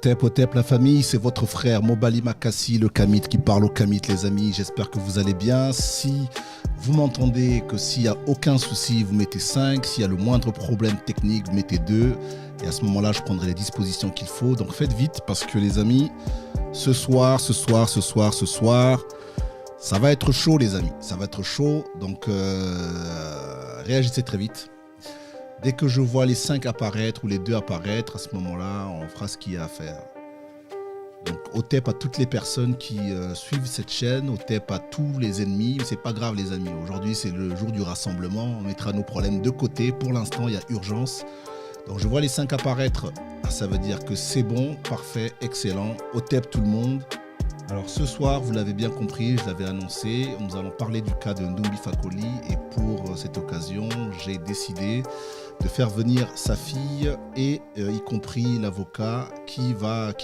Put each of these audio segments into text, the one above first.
Otep, la famille, c'est votre frère Mobali Makassi, le Kamit, qui parle au Kamit, les amis. J'espère que vous allez bien. Si vous m'entendez, que s'il n'y a aucun souci, vous mettez 5. S'il y a le moindre problème technique, vous mettez 2. Et à ce moment-là, je prendrai les dispositions qu'il faut. Donc faites vite parce que les amis, ce soir, ça va être chaud, les amis. Ça va être chaud. Donc réagissez très vite. Dès que je vois les 5 apparaître ou les 2 apparaître, à ce moment-là, on fera ce qu'il y a à faire. Donc, Otep à toutes les personnes qui suivent cette chaîne, Otep à tous les ennemis. C'est pas grave, les amis. Aujourd'hui, c'est le jour du rassemblement. On mettra nos problèmes de côté. Pour l'instant, il y a urgence. Donc, je vois les 5 apparaître. Ça veut dire que c'est bon, parfait, excellent. Otep tout le monde. Alors ce soir, vous l'avez bien compris, je l'avais annoncé, nous allons parler du cas de Ndoumbi Fakoli et pour cette occasion, j'ai décidé de faire venir sa fille et y compris l'avocat qui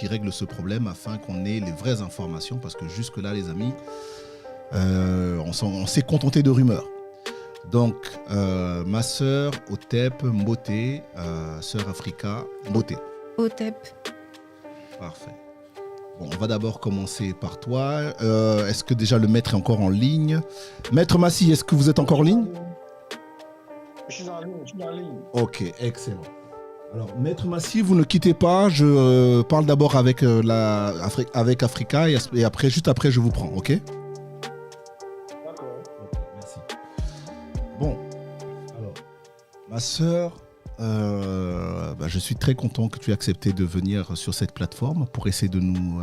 règle ce problème afin qu'on ait les vraies informations parce que jusque-là, les amis, on s'est contenté de rumeurs. Donc, ma sœur Otep, Mboté, sœur Africa, Mboté. Otep. Parfait. Bon, on va d'abord commencer par toi. Est-ce que déjà le maître est encore en ligne? Maître Massi, est-ce que vous êtes encore en ligne? Je suis en ligne. Ok, excellent. Alors, Maître Massi, vous ne quittez pas. Je parle d'abord avec Africa et après, juste après, je vous prends, ok? D'accord. Ok, merci. Bon, alors, ma sœur... je suis très content que tu aies accepté de venir sur cette plateforme pour essayer de nous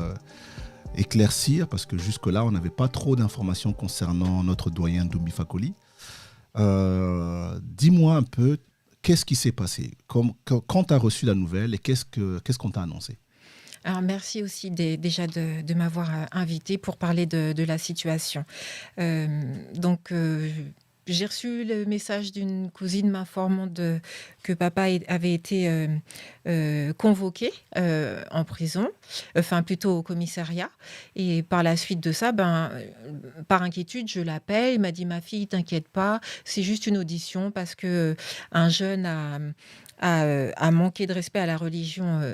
éclaircir parce que jusque-là, on n'avait pas trop d'informations concernant notre doyen Ndoumbi Fakoli. Dis-moi un peu, qu'est-ce qui s'est passé? Quand tu as reçu la nouvelle et qu'est-ce qu'on t'a annoncé? Alors, merci aussi déjà de m'avoir invité pour parler de la situation. J'ai reçu le message d'une cousine m'informant que papa avait été convoqué en prison, enfin plutôt au commissariat. Et par la suite de ça, par inquiétude, je l'appelle. Il m'a dit, ma fille, t'inquiète pas, c'est juste une audition parce que un jeune a manqué de respect à la religion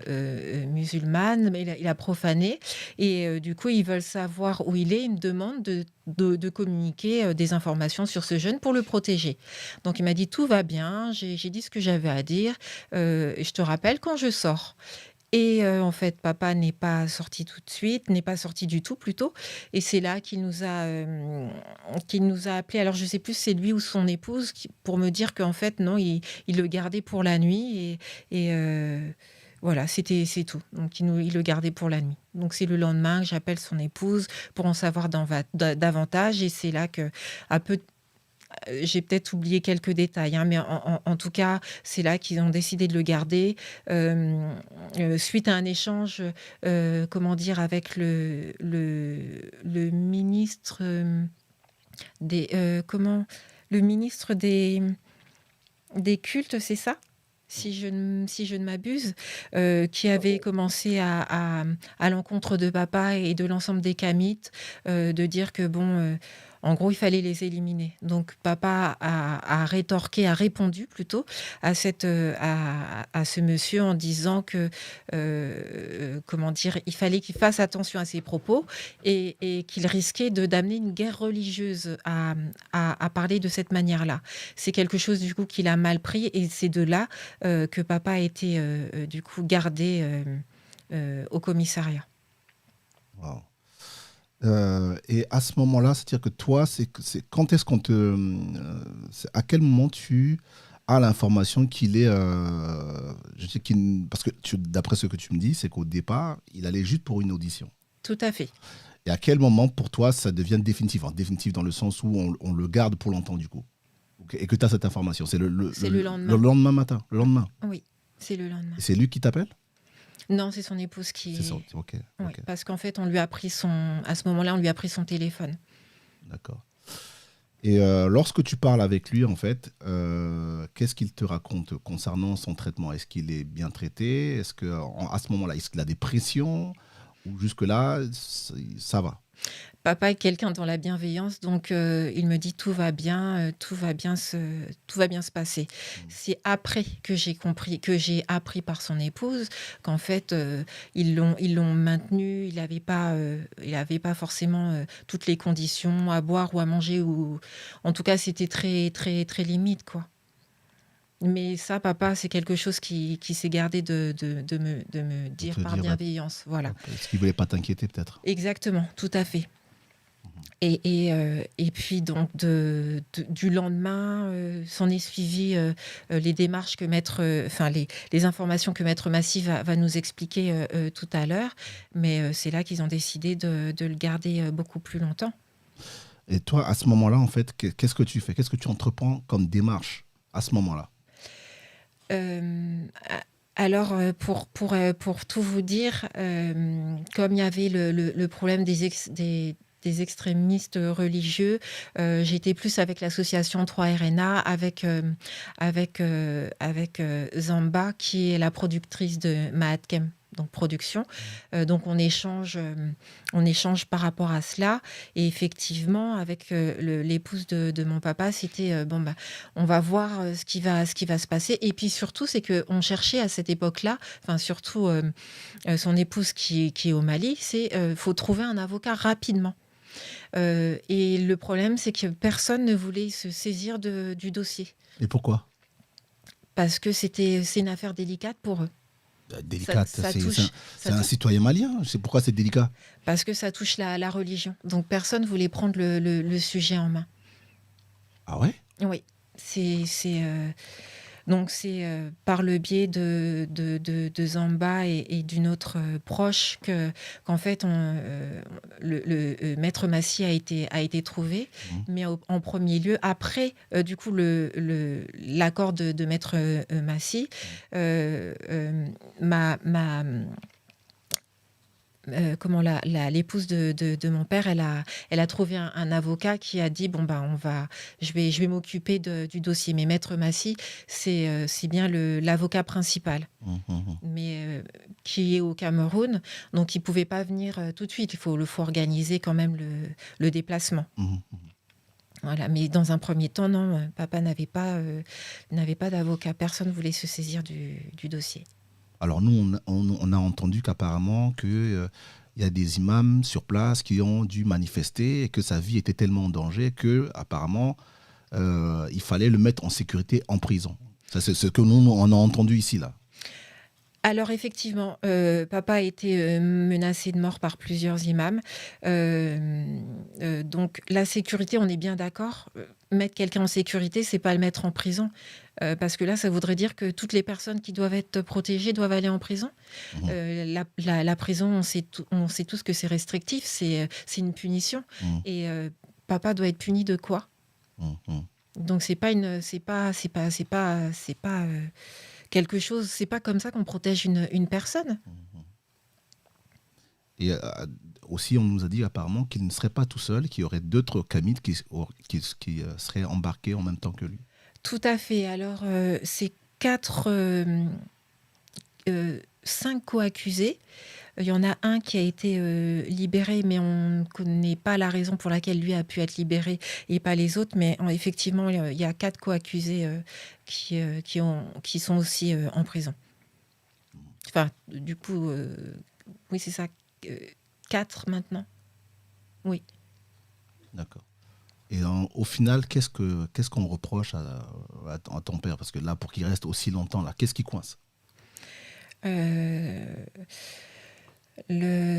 musulmane, mais il a profané. Et du coup, ils veulent savoir où il est. Ils me demandent de communiquer des informations sur ce jeune pour le protéger. Donc, il m'a dit, tout va bien, j'ai dit ce que j'avais à dire, et je te rappelle quand je sors. Et en fait, papa n'est pas sorti tout de suite, n'est pas sorti du tout plutôt. Et c'est là qu'il nous a appelé. Alors, je sais plus si c'est lui ou son épouse pour me dire qu'en fait, non, il le gardait pour la nuit. Voilà, c'est tout. Donc, il le gardait pour la nuit. Donc, c'est le lendemain que j'appelle son épouse pour en savoir davantage. Et c'est là que, j'ai peut-être oublié quelques détails, mais en tout cas, c'est là qu'ils ont décidé de le garder suite à un échange, avec le ministre le ministre des cultes, c'est ça? Si je ne m'abuse, qui avait commencé à l'encontre de papa et de l'ensemble des Kamites, de dire que en gros, il fallait les éliminer. Donc, papa a répondu plutôt à ce monsieur en disant que, il fallait qu'il fasse attention à ses propos et qu'il risquait d'amener une guerre religieuse à parler de cette manière-là. C'est quelque chose, du coup, qu'il a mal pris et c'est de là que papa a été, du coup, gardé au commissariat. Wow. Et à ce moment-là, c'est-à-dire que toi, quand est-ce à quel moment tu as l'information qu'il est, parce que d'après ce que tu me dis, c'est qu'au départ, il allait juste pour une audition. Tout à fait. Et à quel moment, pour toi, ça devient définitif? Définitif dans le sens où on le garde pour longtemps, du coup. Et que tu as cette information. C'est le lendemain. Le lendemain matin. Le lendemain. Oui, c'est le lendemain. Et c'est lui qui t'appelle? Non, c'est son épouse qui... C'est ça, ok. Ouais, parce qu'en fait, à ce moment-là, on lui a pris son téléphone. D'accord. Et lorsque tu parles avec lui, en fait, qu'est-ce qu'il te raconte concernant son traitement? Est-ce qu'il est bien traité? Est-ce qu'à ce moment-là, est-ce qu'il a des pressions? Ou jusque-là, ça va? Papa est quelqu'un dans la bienveillance, donc il me dit: «Tout va bien, tout va bien se passer». C'est après que j'ai compris, que j'ai appris par son épouse qu'en fait, ils l'ont maintenu. Il avait pas forcément, toutes les conditions à boire ou à manger, ou en tout cas, c'était très, très, très limite, quoi. Mais ça, papa, c'est quelque chose qui s'est gardé de me De dire te par dire, bienveillance, voilà. est-ce qu'il voulait pas t'inquiéter peut-être? Exactement, tout à fait. Et puis donc du lendemain, s'en est suivi les démarches que les informations que Maître Massy va nous expliquer tout à l'heure. Mais c'est là qu'ils ont décidé de le garder beaucoup plus longtemps. Et toi, à ce moment-là, en fait, qu'est-ce que tu fais? Qu'est-ce que tu entreprends comme démarche à ce moment-là? Alors, pour tout vous dire, comme il y avait le problème des extrémistes religieux, j'étais plus avec l'association 3RNA, avec Zamba, qui est la productrice de Mahatkem, donc production. Donc on échange par rapport à cela. Et effectivement, avec l'épouse de mon papa, c'était bon, bah, on va voir ce qui va se passer. Et puis surtout, c'est qu'on cherchait à cette époque-là, enfin surtout son épouse qui est au Mali, faut trouver un avocat rapidement. Et le problème, c'est que personne ne voulait se saisir du dossier, Et pourquoi? parce que c'est une affaire délicate pour eux. Délicate, Ça c'est touche, c'est un citoyen malien. C'est pourquoi c'est délicat? parce que ça touche la religion. Donc personne voulait prendre le sujet en main. Ah ouais? Oui, donc c'est par le biais de Zamba et d'une autre proche qu'en fait Maître Massy a été trouvé. Mais en premier lieu, après du coup l'accord de Maître Massy, ma l'épouse de mon père, elle a trouvé un avocat qui a dit bon bah je vais m'occuper du dossier. Mais Maître Massy, c'est bien l'avocat principal, mais qui est au Cameroun, donc il pouvait pas venir tout de suite. Il faut organiser quand même le déplacement. Voilà, mais dans un premier temps, non, papa n'avait pas d'avocat. Personne voulait se saisir du dossier. Alors nous, on a entendu qu'apparemment il y a des imams sur place qui ont dû manifester et que sa vie était tellement en danger que apparemment il fallait le mettre en sécurité en prison. Ça, c'est ce que nous on a entendu ici là. Alors effectivement, papa a été menacé de mort par plusieurs imams. Donc la sécurité, on est bien d'accord. Mettre quelqu'un en sécurité, c'est pas le mettre en prison, parce que là, ça voudrait dire que toutes les personnes qui doivent être protégées doivent aller en prison. La prison, on sait tous que c'est restrictif, c'est une punition. Et papa doit être puni de quoi? Donc c'est pas quelque chose. C'est pas comme ça qu'on protège une personne. Et aussi, on nous a dit apparemment qu'il ne serait pas tout seul, qu'il y aurait d'autres Kamites qui seraient embarqués en même temps que lui. Tout à fait. Alors, c'est 5 co-accusés. Il y en a un qui a été libéré, mais on ne connaît pas la raison pour laquelle lui a pu être libéré et pas les autres. Mais effectivement, il y a 4 co-accusés qui sont aussi en prison. Enfin, du coup, oui, c'est ça. 4 maintenant. Oui. D'accord. Et au final, qu'est-ce qu'on reproche à ton père? Parce que là, pour qu'il reste aussi longtemps, là, qu'est-ce qui coince?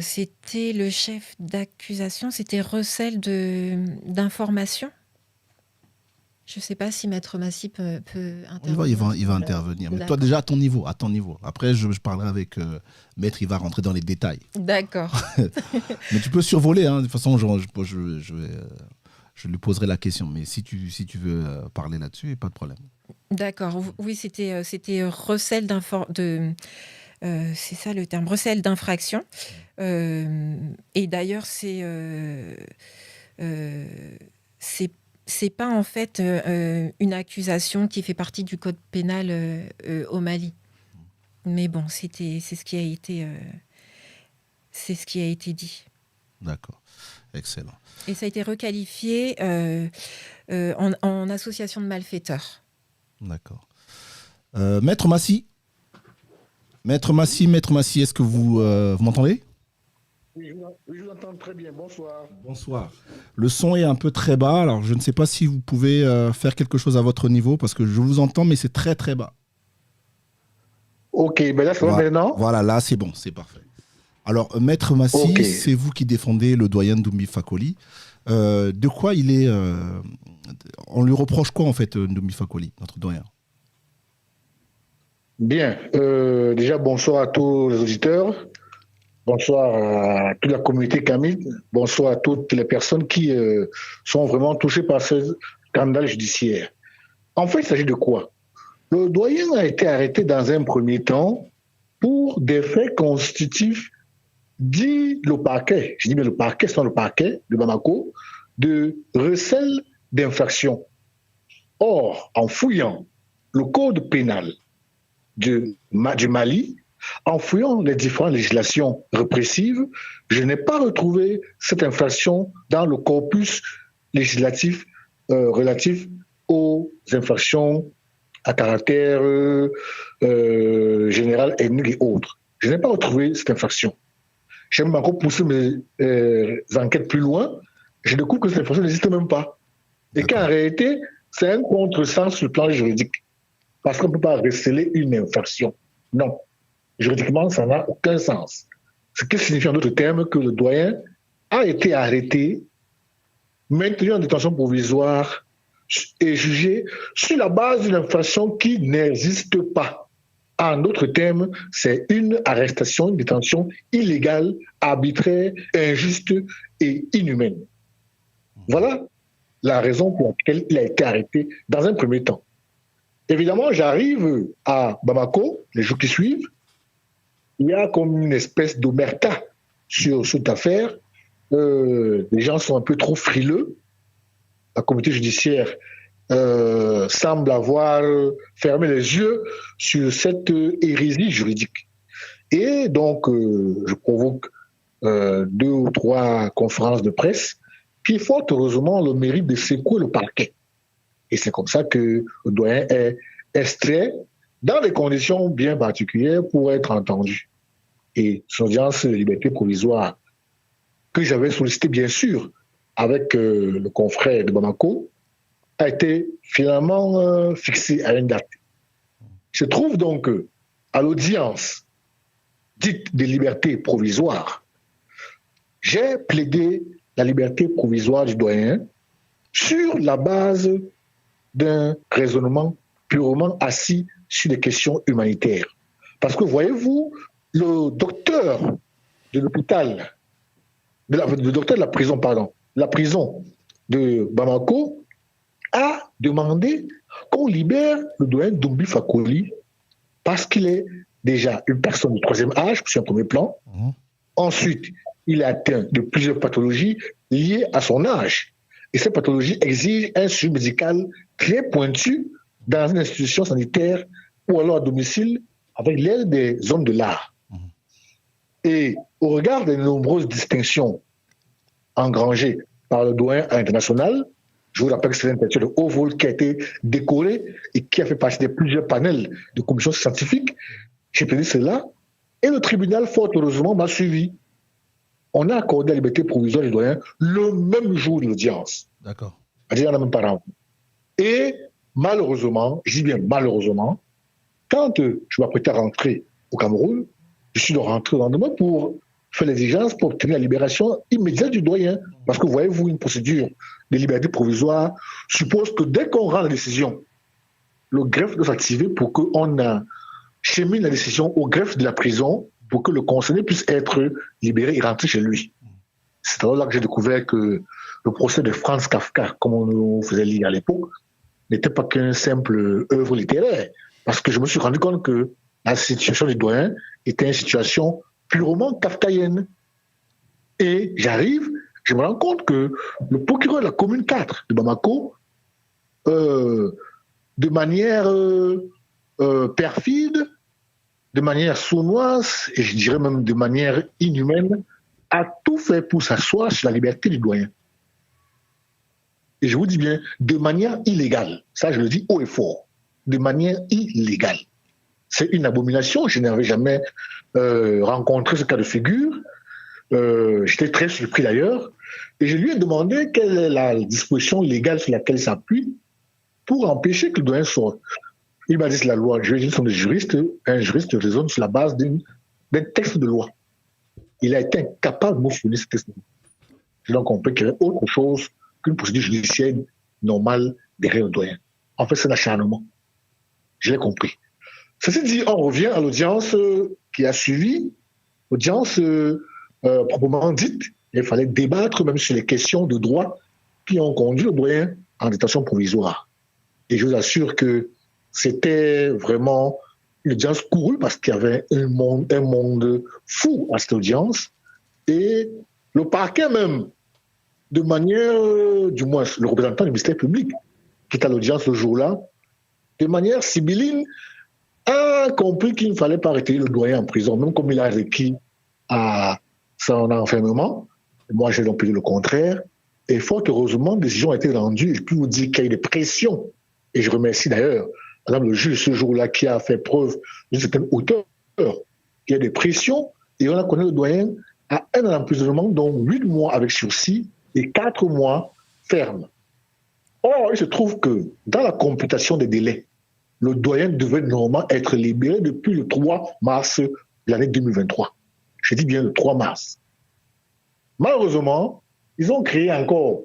C'était le chef d'accusation, c'était recel d'informations. Je ne sais pas si Maître Massy peut intervenir. Il va intervenir. Mais toi, déjà, à ton niveau. Après, je parlerai avec Maître, il va rentrer dans les détails. D'accord. Mais tu peux survoler. Hein. De toute façon, je lui poserai la question. Mais si tu veux parler là-dessus, pas de problème. D'accord. Oui, c'était recel c'est ça le terme, recel d'infraction. Et d'ailleurs, c'est pas en fait une accusation qui fait partie du code pénal au Mali. Mais bon, c'est ce qui a été C'est ce qui a été dit. D'accord. Excellent. Et ça a été requalifié en association de malfaiteurs. D'accord. Maître Massy, est-ce que vous m'entendez? Oui, je vous entends très bien. Bonsoir. Bonsoir. Le son est un peu très bas, alors je ne sais pas si vous pouvez faire quelque chose à votre niveau, parce que je vous entends, mais c'est très très bas. Ok, ben là, ça va maintenant? Voilà, là c'est bon, c'est parfait. Alors, Maître Massy, Ok. c'est vous qui défendez le doyen Ndoumbi Fakoli. De quoi il est... on lui reproche quoi, en fait, Ndoumbi Fakoli, notre doyen? Bien. Déjà, bonsoir à tous les auditeurs. Bonsoir à toute la communauté Camille. Bonsoir à toutes les personnes qui sont vraiment touchées par ce scandale judiciaire. En fait, il s'agit de quoi? Le doyen a été arrêté dans un premier temps pour des faits constitutifs, dit le parquet, je dis bien le parquet, c'est le parquet de Bamako, de recel d'infraction. Or, en fouillant le code pénal du Mali, en fouillant les différentes législations répressives, je n'ai pas retrouvé cette infraction dans le corpus législatif relatif aux infractions à caractère général, ethnique et autres. Je n'ai pas retrouvé cette infraction. J'ai même encore poussé mes enquêtes plus loin. Je découvre que cette infraction n'existe même pas. Et qu'en réalité, c'est un contresens sur le plan juridique. Parce qu'on ne peut pas receler une infraction. Non. Juridiquement, ça n'a aucun sens. Ce qui signifie en d'autres termes que le doyen a été arrêté, maintenu en détention provisoire et jugé sur la base d'une infraction qui n'existe pas. En d'autres termes, c'est une arrestation, une détention illégale, arbitraire, injuste et inhumaine. Voilà la raison pour laquelle il a été arrêté dans un premier temps. Évidemment, j'arrive à Bamako, les jours qui suivent, il y a comme une espèce d'omerta sur cette affaire. Les gens sont un peu trop frileux. La communauté judiciaire semble avoir fermé les yeux sur cette hérésie juridique. Et donc, je convoque 2 ou 3 conférences de presse qui, fort heureusement, ont le mérite de secouer le parquet. Et c'est comme ça que le doyen est extrait dans des conditions bien particulières pour être entendu. Et son audience de liberté provisoire, que j'avais sollicité bien sûr avec le confrère de Bamako, a été finalement fixée à une date. Je trouve donc à l'audience dite de liberté provisoire, j'ai plaidé la liberté provisoire du doyen sur la base d'un raisonnement purement assis sur des questions humanitaires. Parce que voyez-vous, le docteur de l'hôpital, le docteur de la prison de Bamako a demandé qu'on libère le doyen Ndoumbi Fakoli parce qu'il est déjà une personne de 3e âge, sur un premier plan. Ensuite, il est atteint de plusieurs pathologies liées à son âge. Et ces pathologies exigent un suivi médical très pointu dans une institution sanitaire ou alors à domicile avec l'aide des hommes de l'art. Et au regard des nombreuses distinctions engrangées par le doyen international, je vous rappelle que c'est un intellectuel de haut vol qui a été décoré et qui a fait partie de plusieurs panels de commissions scientifiques. J'ai plaidé cela et le tribunal, fort heureusement, m'a suivi. On a accordé la liberté provisoire du doyen le même jour de l'audience. D'accord. C'est-à-dire, on n'a même pas rendu. Et malheureusement, je dis bien malheureusement, quand je m'apprêtais à rentrer au Cameroun, je suis rentré le lendemain pour faire l'exigence pour obtenir la libération immédiate du doyen. Parce que voyez-vous, une procédure de liberté provisoire suppose que dès qu'on rend la décision, le greffe doit s'activer pour qu'on chemine la décision au greffe de la prison pour que le concerné puisse être libéré et rentrer chez lui. C'est alors là que j'ai découvert que le procès de Franz Kafka, comme on nous faisait lire à l'époque, n'était pas qu'une simple œuvre littéraire. Parce que je me suis rendu compte que la situation du doyen était une situation purement kafkaïenne. Et j'arrive, je me rends compte que le procureur de la commune 4 de Bamako, de manière perfide, de manière sournoise, et je dirais même de manière inhumaine, a tout fait pour s'asseoir sur la liberté du doyen. Et je vous dis bien, de manière illégale. Ça, je le dis haut et fort. De manière illégale. C'est une abomination. Je n'avais jamais rencontré ce cas de figure. J'étais très surpris d'ailleurs. Et je lui ai demandé quelle est la disposition légale sur laquelle il s'appuie pour empêcher que le doyen sorte. Il m'a dit c'est la loi. Je lui ai dit, ce sont des juristes. Un juriste raisonne sur la base d'un texte de loi. Il a été incapable de me fournir ce texte de loi. J'ai donc compris qu'il y avait autre chose qu'une procédure judiciaire normale derrière le doyen. En fait, c'est un acharnement. Je l'ai compris. Ceci dit, on revient à l'audience qui a suivi, l'audience proprement dite. Il fallait débattre même sur les questions de droit qui ont conduit le doyen en détention provisoire. Et je vous assure que c'était vraiment une audience courue parce qu'il y avait un monde fou à cette audience. Et le parquet même, de manière, du moins le représentant du ministère public, qui est à l'audience ce jour-là, de manière sibylline, a compris qu'il ne fallait pas arrêter le doyen en prison, même comme il a requis à son enfermement. Moi, j'ai donc dit le contraire. Et fort heureusement, des décisions ont été rendues. Et je peux vous dire qu'il y a eu des pressions. Et je remercie d'ailleurs Madame le juge ce jour-là qui a fait preuve d'une certaine hauteur. Il y a des pressions et on a connu le doyen à 1 an d'emprisonnement, dont 8 mois avec sursis et 4 mois ferme. Or, il se trouve que dans la computation des délais, le doyen devait normalement être libéré depuis le 3 mars de l'année 2023. Je dis bien le 3 mars. Malheureusement, ils ont créé encore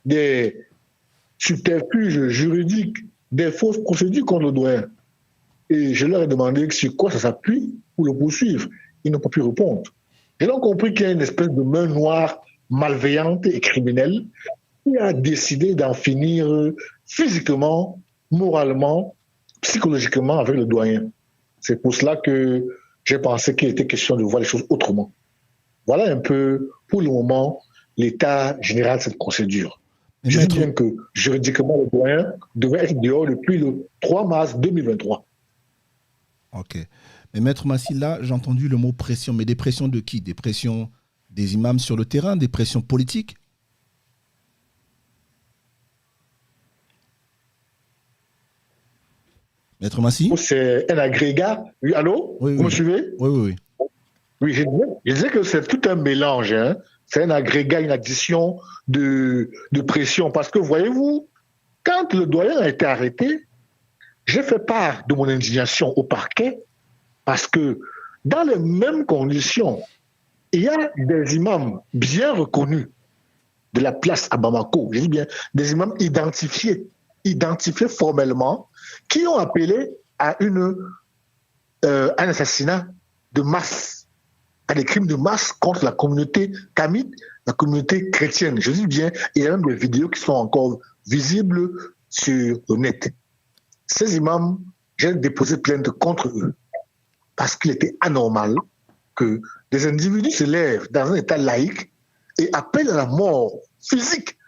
des subterfuges juridiques, des fausses procédures contre le doyen. Et je leur ai demandé sur quoi ça s'appuie pour le poursuivre. Ils n'ont pas pu répondre. J'ai donc compris qu'il y a une espèce de main noire malveillante et criminelle qui a décidé d'en finir physiquement, moralement, psychologiquement avec le doyen. C'est pour cela que j'ai pensé qu'il était question de voir les choses autrement. Voilà un peu, pour le moment, l'état général de cette procédure. Je dis bien que juridiquement, le doyen devait être dehors depuis le 3 mars 2023. Ok. Mais Maître Massila, j'ai entendu le mot pression. Mais des pressions de qui? Des pressions des imams sur le terrain? Des pressions politiques? Maître Massi? C'est un agrégat. Oui, allô? Oui, vous me suivez? Oui. Oui, je disais que c'est tout un mélange. Hein. C'est un agrégat, une addition de pression. Parce que, voyez-vous, quand le doyen a été arrêté, j'ai fait part de mon indignation au parquet parce que dans les mêmes conditions, il y a des imams bien reconnus de la place à Bamako, je dis bien des imams identifiés formellement, qui ont appelé à un assassinat de masse, à des crimes de masse contre la communauté kamite, la communauté chrétienne. Je dis bien, il y a même des vidéos qui sont encore visibles sur le net. Ces imams, j'ai déposé plainte contre eux parce qu'il était anormal que des individus se lèvent dans un état laïque et appellent à la mort physique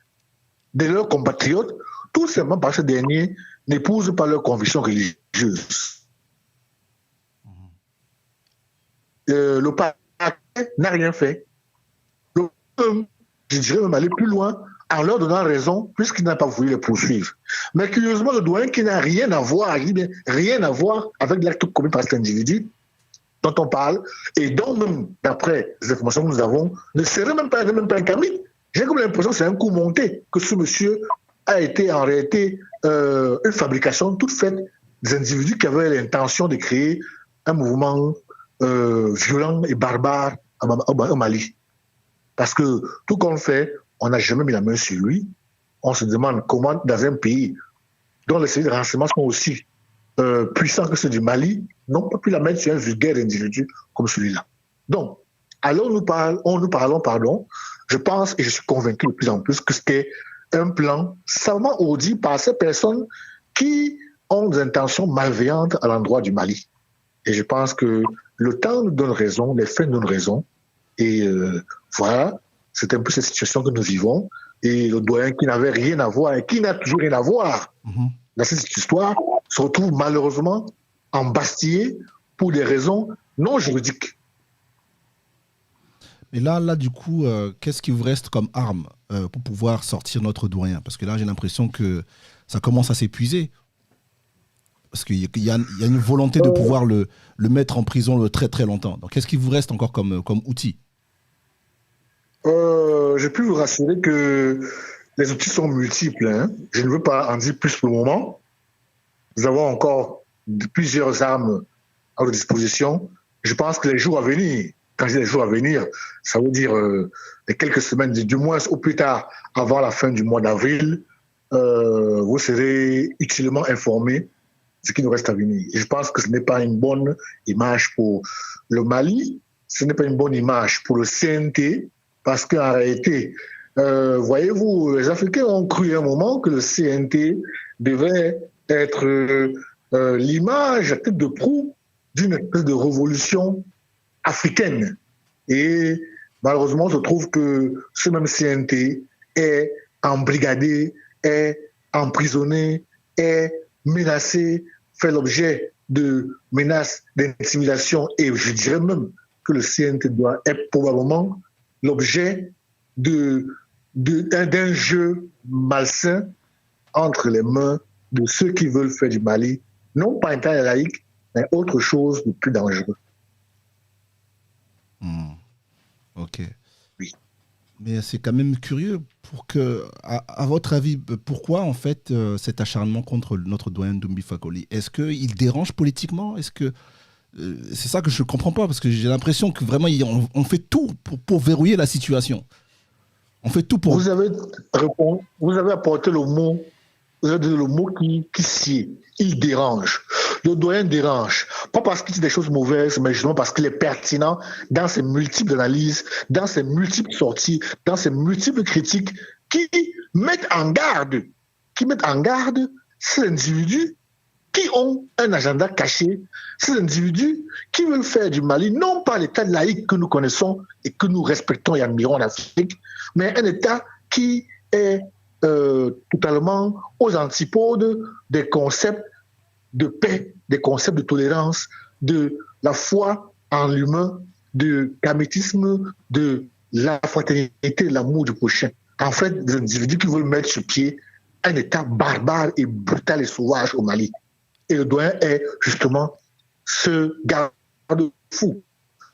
de leurs compatriotes, tout simplement parce que ces derniers n'épousent pas leurs convictions religieuses. Le parquet n'a rien fait. Je dirais même aller plus loin en leur donnant raison, puisqu'il n'a pas voulu les poursuivre. Mais curieusement, le doyen qui n'a rien à voir, je dis bien rien à voir avec l'acte commis par cet individu dont on parle, et dont même, d'après les informations que nous avons, ne serait même pas un kamite. J'ai comme l'impression que c'est un coup monté, que ce monsieur a été en réalité une fabrication toute faite des individus qui avaient l'intention de créer un mouvement violent et barbare au Mali. Parce que tout qu'on fait, on n'a jamais mis la main sur lui. On se demande comment, dans un pays dont les services de renseignement sont aussi puissants que ceux du Mali, n'ont pas pu la mettre sur un vulgaire individu comme celui-là. Donc, alors nous parlons, je pense et je suis convaincu de plus en plus que c'était un plan savamment ourdi par ces personnes qui ont des intentions malveillantes à l'endroit du Mali. Et je pense que le temps nous donne raison, les faits nous donnent raison. Et voilà, c'est un peu cette situation que nous vivons. Et le doyen qui n'avait rien à voir et qui n'a toujours rien à voir dans cette histoire se retrouve malheureusement embastillé pour des raisons non juridiques. Mais là, du coup, qu'est-ce qui vous reste comme arme pour pouvoir sortir notre doyen? Parce que là, j'ai l'impression que ça commence à s'épuiser. Parce qu'il y a une volonté de pouvoir le mettre en prison très très longtemps. Donc, qu'est-ce qui vous reste encore comme outil? Je peux vous rassurer que les outils sont multiples. Hein. Je ne veux pas en dire plus pour le moment. Nous avons encore plusieurs armes à notre disposition. Je pense que les jours à venir, quand je dis les jours à venir, ça veut dire les quelques semaines, du moins au plus tard, avant la fin du mois d'avril, vous serez utilement informés de ce qui nous reste à venir. Et je pense que ce n'est pas une bonne image pour le Mali, ce n'est pas une bonne image pour le CNT, parce qu'en réalité, voyez-vous, les Africains ont cru à un moment que le CNT devait être l'image à tête de proue d'une espèce de révolution africaine. Et malheureusement, je trouve que ce même CNT est embrigadé, est emprisonné, est menacé, fait l'objet de menaces, d'intimidation, et je dirais même que le CNT doit être probablement l'objet d'un jeu malsain entre les mains de ceux qui veulent faire du Mali, non pas un État laïque, mais autre chose de plus dangereux. Ok. Oui. Mais c'est quand même curieux, à votre avis, pourquoi en fait cet acharnement contre notre doyen Ndoumbi Fakoli? Est-ce qu'il dérange politiquement? Est-ce que c'est ça que je ne comprends pas, parce que j'ai l'impression que vraiment on fait tout pour verrouiller la situation. On fait tout pour... Vous avez apporté le mot, vous avez dit le mot qui sied. Il dérange. Le doyen dérange. Pas parce qu'il dit des choses mauvaises, mais justement parce qu'il est pertinent dans ses multiples analyses, dans ses multiples sorties, dans ses multiples critiques qui mettent en garde ces individus qui ont un agenda caché, ces individus qui veulent faire du Mali, non pas l'État laïque que nous connaissons et que nous respectons et admirons en Afrique, mais un État qui est totalement aux antipodes des concepts de paix, des concepts de tolérance, de la foi en l'humain, de l'hermétisme, de la fraternité, de l'amour du prochain. En fait, des individus qui veulent mettre sur pied un État barbare et brutal et sauvage au Mali. Et le doyen est justement ce garde-fou,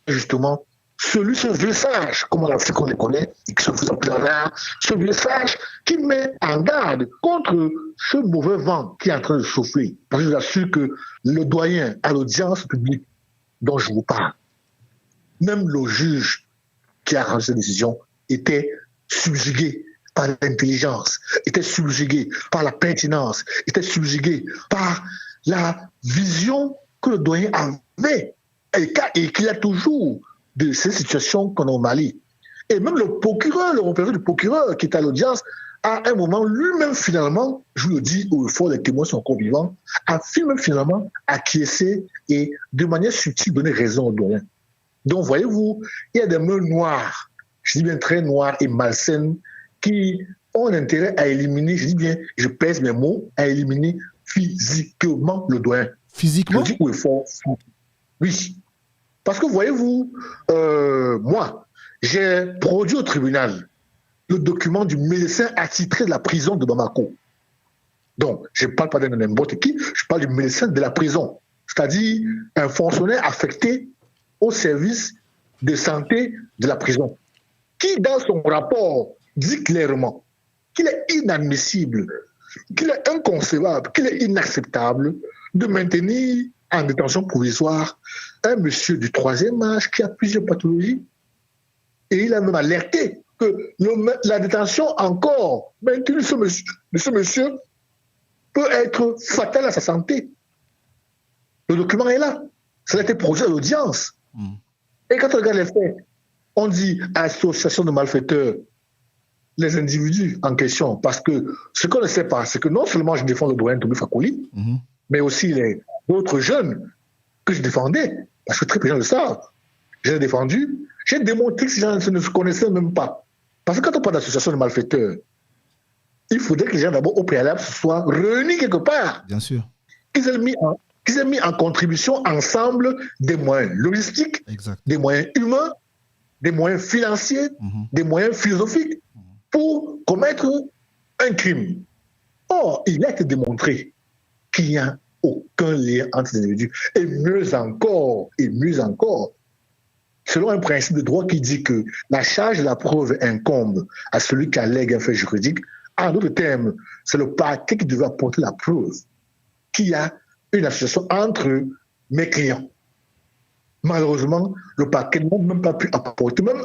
justement ce vieux sage, comme en Afrique on les connaît, et qui se fout en plein rare, ce vieux sage qui met en garde contre ce mauvais vent qui est en train de souffler. Parce que je vous assure que le doyen à l'audience publique dont je vous parle, même le juge qui a rendu cette décision était subjugué par l'intelligence, était subjugué par la pertinence, était subjugué par la vision que le doyen avait et qu'il a toujours de ces situations qu'on a au Mali. Et même le représentant du procureur qui est à l'audience, à un moment, lui-même finalement, je vous le dis, au fond, les témoins sont encore vivants, a finalement acquiescé et de manière subtile donné raison au doyen. Donc, voyez-vous, il y a des mains noires, je dis bien très noires et malsaines, qui ont intérêt à éliminer, je dis bien, je pèse mes mots, à éliminer physiquement le doyen. Physiquement? Je dis au fond, oui. Parce que voyez-vous, moi, j'ai produit au tribunal le document du médecin attitré de la prison de Bamako. Donc, je ne parle pas de n'importe qui, je parle du médecin de la prison, c'est-à-dire un fonctionnaire affecté au service de santé de la prison, qui, dans son rapport, dit clairement qu'il est inadmissible, qu'il est inconcevable, qu'il est inacceptable de maintenir en détention provisoire un monsieur du 3e âge qui a plusieurs pathologies. Et il a même alerté que la détention encore maintenue de ce monsieur peut être fatale à sa santé. Le document est là. Ça a été produit à l'audience. Et quand on regarde les faits, on dit association de malfaiteurs, les individus en question, parce que ce qu'on ne sait pas, c'est que non seulement je défends le doyen Ndoumbi Fakoli, mais aussi les autres jeunes que je défendais, parce que très peu de gens le savent. Je l'ai défendu, j'ai démontré que ces gens ne se connaissaient même pas. Parce que quand on parle d'association de malfaiteurs, il faudrait que les gens d'abord au préalable se soient réunis quelque part. Bien sûr. Qu'ils aient mis qu'ils aient mis en contribution ensemble des moyens logistiques, Exact. des moyens humains, des moyens financiers, des moyens philosophiques pour commettre un crime. Or, il a été démontré qu'il n'y a aucun lien entre ces individus. Et mieux encore, selon un principe de droit qui dit que la charge de la preuve incombe à celui qui allègue un fait juridique, en d'autres termes, c'est le parquet qui devait apporter la preuve qu'il y a une association entre mes clients. Malheureusement, le parquet n'a même pas pu apporter même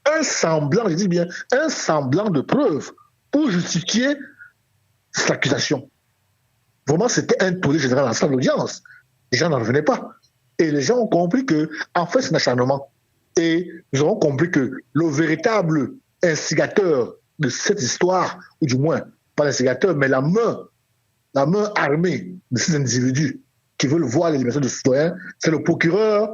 un semblant, je dis bien, un semblant de preuve pour justifier cette accusation. Vraiment, c'était un tollé général dans la salle d'audience. Les gens n'en revenaient pas. Et les gens ont compris que, en fait, c'est un acharnement. Et nous avons compris que le véritable instigateur de cette histoire, ou du moins, pas l'instigateur, mais la main armée de ces individus qui veulent voir l'élimination de citoyens, c'est le procureur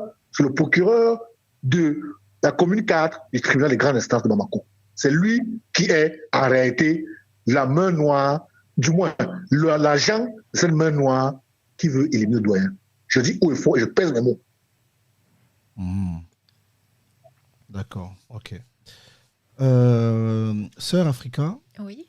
de la commune 4 du tribunal des grandes instances de Bamako. C'est lui qui est, en réalité, la main noire, du moins, l'agent de cette main noire qui veut éliminer le doyen. Je dis où il faut et je pèse mes mots. D'accord, ok. Sœur Africa. Oui.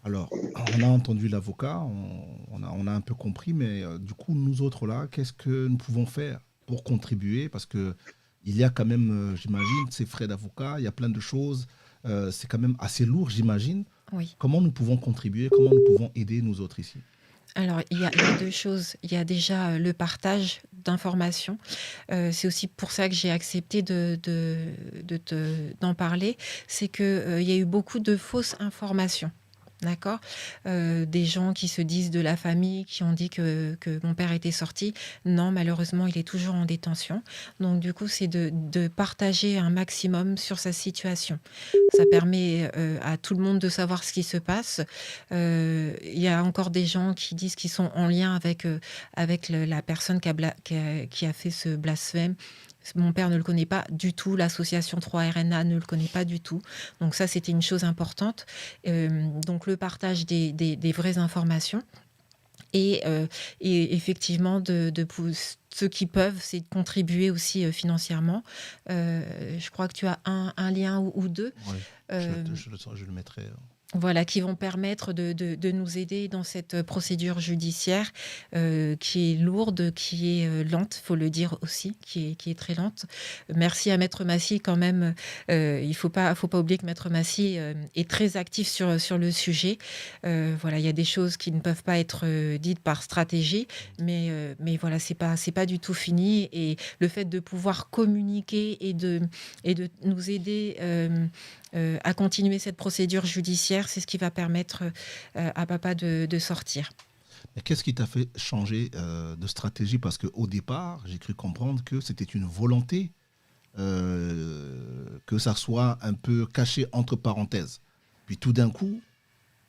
Alors, on a entendu l'avocat, on a un peu compris, mais du coup, nous autres là, qu'est-ce que nous pouvons faire pour contribuer? Parce que il y a quand même, j'imagine, ces frais d'avocat, il y a plein de choses, c'est quand même assez lourd, j'imagine. Oui. Comment nous pouvons contribuer? Comment nous pouvons aider nous autres ici? Alors, il y a deux choses. Il y a déjà le partage d'informations. C'est aussi pour ça que j'ai accepté d'en parler. C'est qu'il y a eu beaucoup de fausses informations. D'accord. Des gens qui se disent de la famille, qui ont dit que mon père était sorti. Non, malheureusement, il est toujours en détention. Donc, du coup, c'est de partager un maximum sur sa situation. Ça permet à tout le monde de savoir ce qui se passe. Il y a encore des gens qui disent qu'ils sont en lien avec la personne qui a fait ce blasphème. Mon père ne le connaît pas du tout, l'association 3RNA ne le connaît pas du tout. Donc ça, c'était une chose importante. Donc le partage des vraies informations. Et effectivement, ceux qui peuvent, c'est de contribuer aussi financièrement. Je crois que tu as un lien ou deux. Oui, je le mettrai. Voilà, qui vont permettre de nous aider dans cette procédure judiciaire qui est lourde, qui est lente, il faut le dire aussi, qui est très lente. Merci à Maître Massy quand même. Il ne faut pas oublier que Maître Massy est très actif sur le sujet. Voilà, il y a des choses qui ne peuvent pas être dites par stratégie, mais voilà, c'est pas du tout fini. Et le fait de pouvoir communiquer et de nous aider à continuer cette procédure judiciaire, c'est ce qui va permettre à papa de sortir. Mais qu'est-ce qui t'a fait changer de stratégie? Parce qu'au départ, j'ai cru comprendre que c'était une volonté que ça soit un peu caché entre parenthèses. Puis tout d'un coup,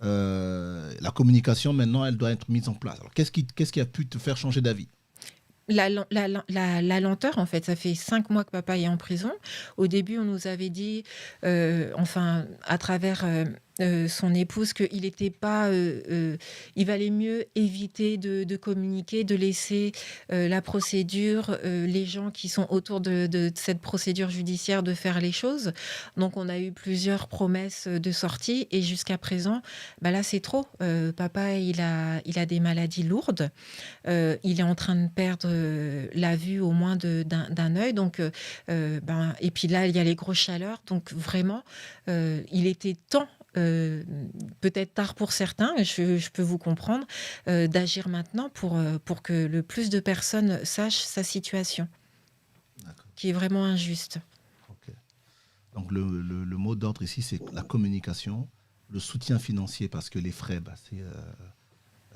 la communication, maintenant, elle doit être mise en place. Alors, qu'est-ce qui a pu te faire changer d'avis? La lenteur, en fait, ça fait 5 mois que papa est en prison. Au début, on nous avait dit, à travers son épouse, qu'il était pas, il valait mieux éviter de communiquer, de laisser la procédure, les gens qui sont autour de cette procédure judiciaire de faire les choses. Donc, on a eu plusieurs promesses de sortie et jusqu'à présent, là, c'est trop. Papa, il a des maladies lourdes. Il est en train de perdre la vue au moins d'un œil. Donc, et puis là, il y a les grosses chaleurs. Donc, vraiment, il était temps, peut-être tard pour certains, je peux vous comprendre, d'agir maintenant pour que le plus de personnes sachent sa situation, qui est vraiment injuste. Okay. Donc le mot d'ordre ici, c'est la communication, le soutien financier, parce que les frais,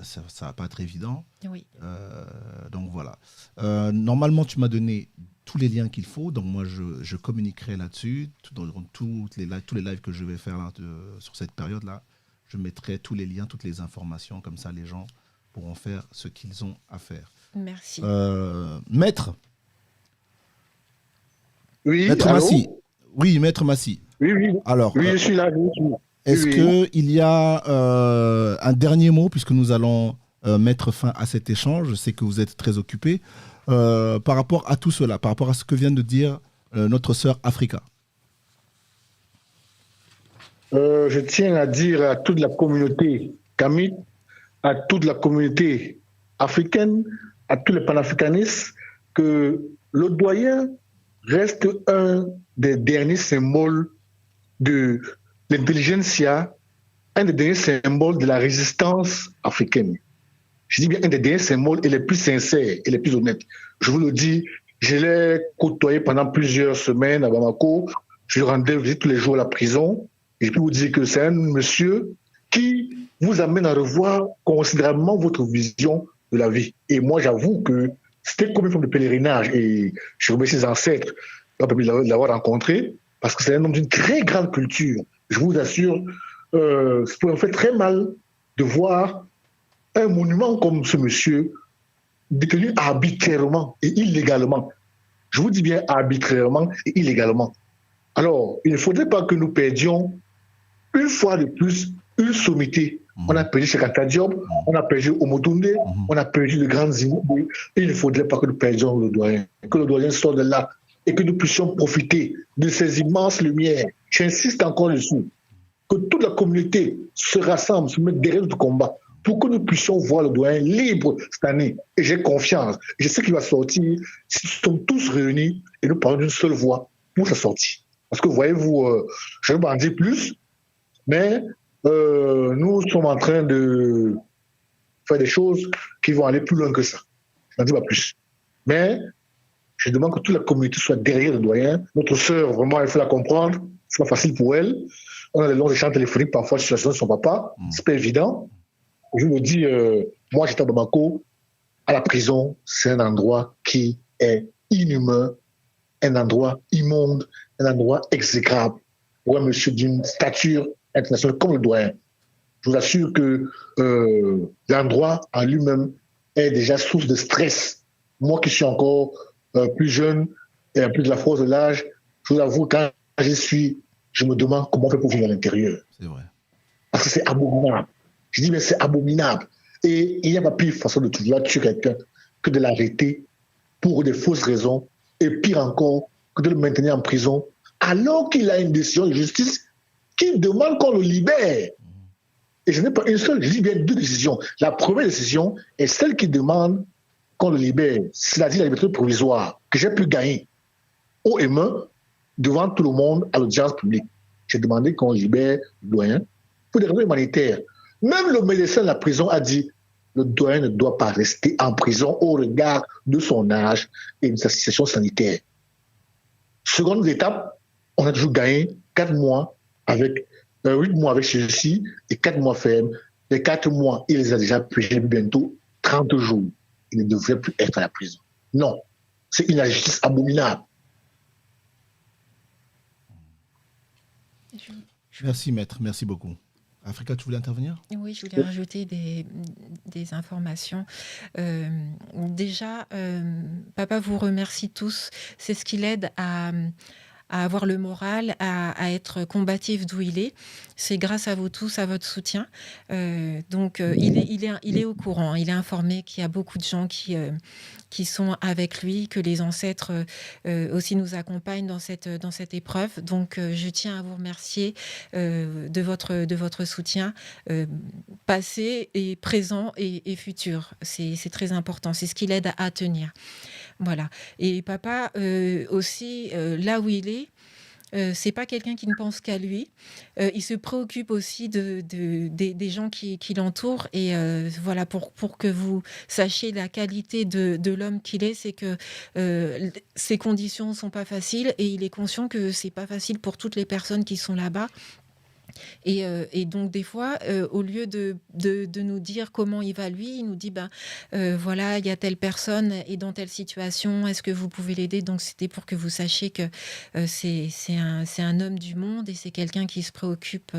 ça va pas être évident. Oui. Donc voilà. Normalement, tu m'as donné tous les liens qu'il faut, donc moi je communiquerai là-dessus. Tous les lives que je vais faire là, sur cette période-là, je mettrai tous les liens, toutes les informations, comme ça les gens pourront faire ce qu'ils ont à faire. Merci. Maître. Oui, Maître Massy. Oui, Maître Massy. Oui. Alors, oui, je suis là. est-ce qu'il y a un dernier mot, puisque nous allons mettre fin à cet échange. Je sais que vous êtes très occupés. Par rapport à tout cela, par rapport à ce que vient de dire notre sœur Africa. Je tiens à dire à toute la communauté Kamit, à toute la communauté africaine, à tous les panafricanistes, que le doyen reste un des derniers symboles de l'intelligentsia, un des derniers symboles de la résistance africaine. Je dis bien un des derniers symboles et les plus sincères et les plus honnêtes. Je vous le dis, je l'ai côtoyé pendant plusieurs semaines à Bamako. Je rendais visite tous les jours à la prison. Et je peux vous dire que c'est un monsieur qui vous amène à revoir considérablement votre vision de la vie. Et moi, j'avoue que c'était comme une forme de pèlerinage. Et je remercie ses ancêtres de l'avoir rencontré parce que c'est un homme d'une très grande culture. Je vous assure, ça pourrait me faire très mal de voir un monument comme ce monsieur détenu arbitrairement et illégalement. Je vous dis bien arbitrairement et illégalement. Alors, il ne faudrait pas que nous perdions une fois de plus une sommité. On a perdu Cheikh Anta Diop, on a perdu Omotunde, on a perdu de grandes immeubles. Il ne faudrait pas que nous perdions le doyen. Que le doyen sorte de là et que nous puissions profiter de ces immenses lumières. J'insiste encore dessus. Que toute la communauté se rassemble, se mette derrière le combat pour que nous puissions voir le doyen libre cette année. Et j'ai confiance. Je sais qu'il va sortir si nous sommes tous réunis et nous parlons d'une seule voix pour sa sortie. Parce que voyez-vous, je ne vais pas en dire plus, mais nous sommes en train de faire des choses qui vont aller plus loin que ça. Je n'en dis pas plus. Mais je demande que toute la communauté soit derrière le doyen. Notre sœur, vraiment, il faut la comprendre. C'est pas facile pour elle. On a des longs échanges téléphoniques parfois sur la situation de son papa. C'est pas évident. Je vous dis, moi j'étais à Bamako, à la prison, c'est un endroit qui est inhumain, un endroit immonde, un endroit exécrable pour un monsieur d'une stature internationale comme le doyen. Je vous assure que l'endroit en lui-même est déjà source de stress. Moi qui suis encore plus jeune et un peu de la force de l'âge, je vous avoue, quand j'y suis, je me demande comment on fait pour vivre à l'intérieur. C'est vrai. Parce que c'est abominable. Je dis, mais c'est abominable. Et il n'y a pas pire façon de tuer quelqu'un que de l'arrêter pour des fausses raisons, et pire encore, que de le maintenir en prison, alors qu'il a une décision de justice qui demande qu'on le libère. Et je n'ai pas une seule, je dis bien deux décisions. La première décision est celle qui demande qu'on le libère, c'est-à-dire la liberté provisoire, que j'ai pu gagner haut et main devant tout le monde à l'audience publique. J'ai demandé qu'on libère le doyen pour des raisons humanitaires. Même le médecin de la prison a dit le doyen ne doit pas rester en prison au regard de son âge et de sa situation sanitaire. Seconde étape, on a toujours gagné 4 mois avec 8 mois avec celui-ci et 4 mois ferme. Les 4 mois, il les a déjà payés bientôt 30 jours. Il ne devrait plus être à la prison. Non, c'est une injustice abominable. Merci maître, merci beaucoup. Africa, tu voulais intervenir ? Oui, je voulais rajouter des informations. Déjà, papa vous remercie tous. C'est ce qui l'aide à avoir le moral, à être combatif d'où il est. C'est grâce à vous tous, à votre soutien. Donc, il est au courant, il est informé qu'il y a beaucoup de gens qui sont avec lui, que les ancêtres aussi nous accompagnent dans cette épreuve. Donc, je tiens à vous remercier de votre soutien passé et présent et futur. C'est très important. C'est ce qui l'aide à tenir. Voilà. Et papa, aussi, là où il est, c'est pas quelqu'un qui ne pense qu'à lui. Il se préoccupe aussi des gens qui l'entourent. Et voilà, pour que vous sachiez la qualité de l'homme qu'il est, c'est que ses conditions ne sont pas faciles. Et il est conscient que c'est pas facile pour toutes les personnes qui sont là-bas. Et donc des fois, au lieu de nous dire comment il va lui, il nous dit voilà, il y a telle personne et dans telle situation, est-ce que vous pouvez l'aider? Donc c'était pour que vous sachiez que c'est un homme du monde et c'est quelqu'un qui se préoccupe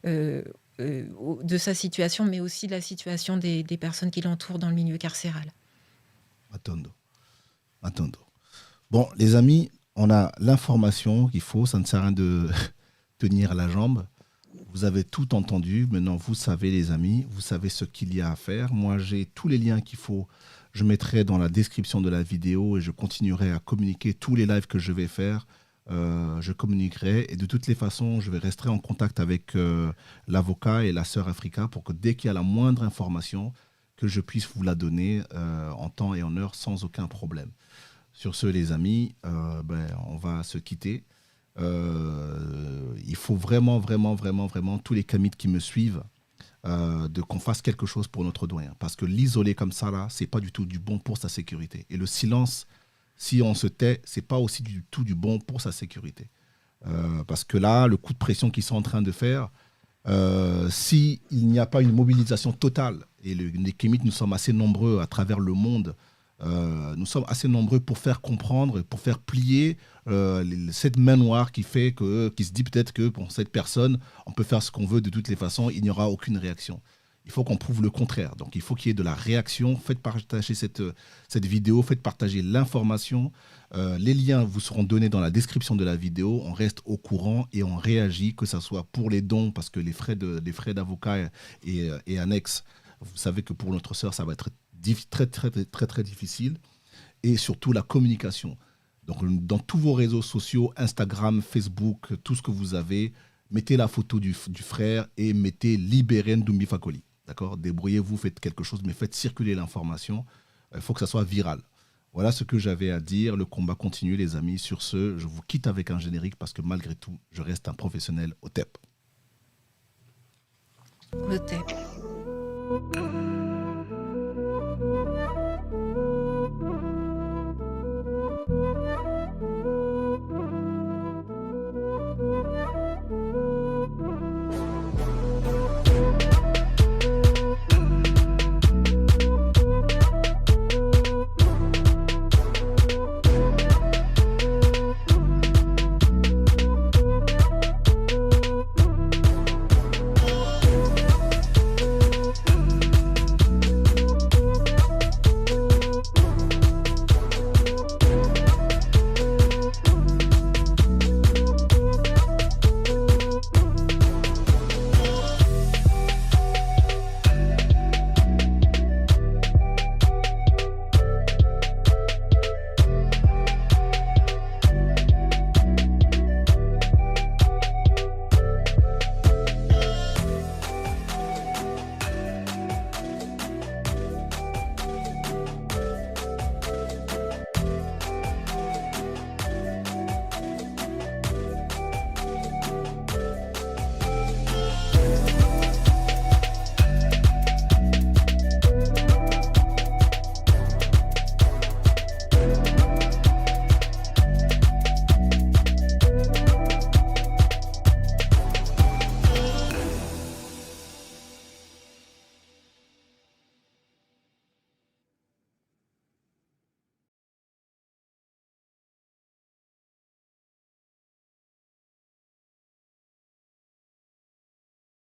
de sa situation, mais aussi de la situation des personnes qui l'entourent dans le milieu carcéral. Attendons. Bon, les amis, on a l'information qu'il faut, ça ne sert à rien de tenir la jambe. Vous avez tout entendu. Maintenant, vous savez, les amis, vous savez ce qu'il y a à faire. Moi, j'ai tous les liens qu'il faut. Je mettrai dans la description de la vidéo et je continuerai à communiquer tous les lives que je vais faire. Je communiquerai et de toutes les façons, je vais rester en contact avec l'avocat et la sœur Africa pour que dès qu'il y a la moindre information, que je puisse vous la donner en temps et en heure sans aucun problème. Sur ce, les amis, on va se quitter. Il faut vraiment, tous les Kamites qui me suivent, qu'on fasse quelque chose pour notre doyen. Parce que l'isoler comme ça, là, c'est pas du tout du bon pour sa sécurité. Et le silence, si on se tait, c'est pas aussi du tout du bon pour sa sécurité. Parce que là, le coup de pression qu'ils sont en train de faire, s'il n'y a pas une mobilisation totale, et les Kémites, nous sommes assez nombreux à travers le monde, nous sommes assez nombreux pour faire comprendre, pour faire plier cette main noire qui se dit peut-être que pour cette personne, on peut faire ce qu'on veut de toutes les façons, il n'y aura aucune réaction. Il faut qu'on prouve le contraire. Donc, il faut qu'il y ait de la réaction. Faites partager cette vidéo, faites partager l'information. Les liens vous seront donnés dans la description de la vidéo. On reste au courant et on réagit, que ce soit pour les dons, parce que les frais d'avocat et annexes, vous savez que pour notre sœur, ça va être très difficile. Et surtout, la communication. Donc, dans tous vos réseaux sociaux, Instagram, Facebook, tout ce que vous avez, mettez la photo du frère et mettez « Libérez Ndoumbi Fakoli ». D'accord ? Débrouillez-vous, faites quelque chose, mais faites circuler l'information. Il faut que ça soit viral. Voilà ce que j'avais à dire. Le combat continue, les amis. Sur ce, je vous quitte avec un générique parce que malgré tout, je reste un professionnel au TEP. Au TEP.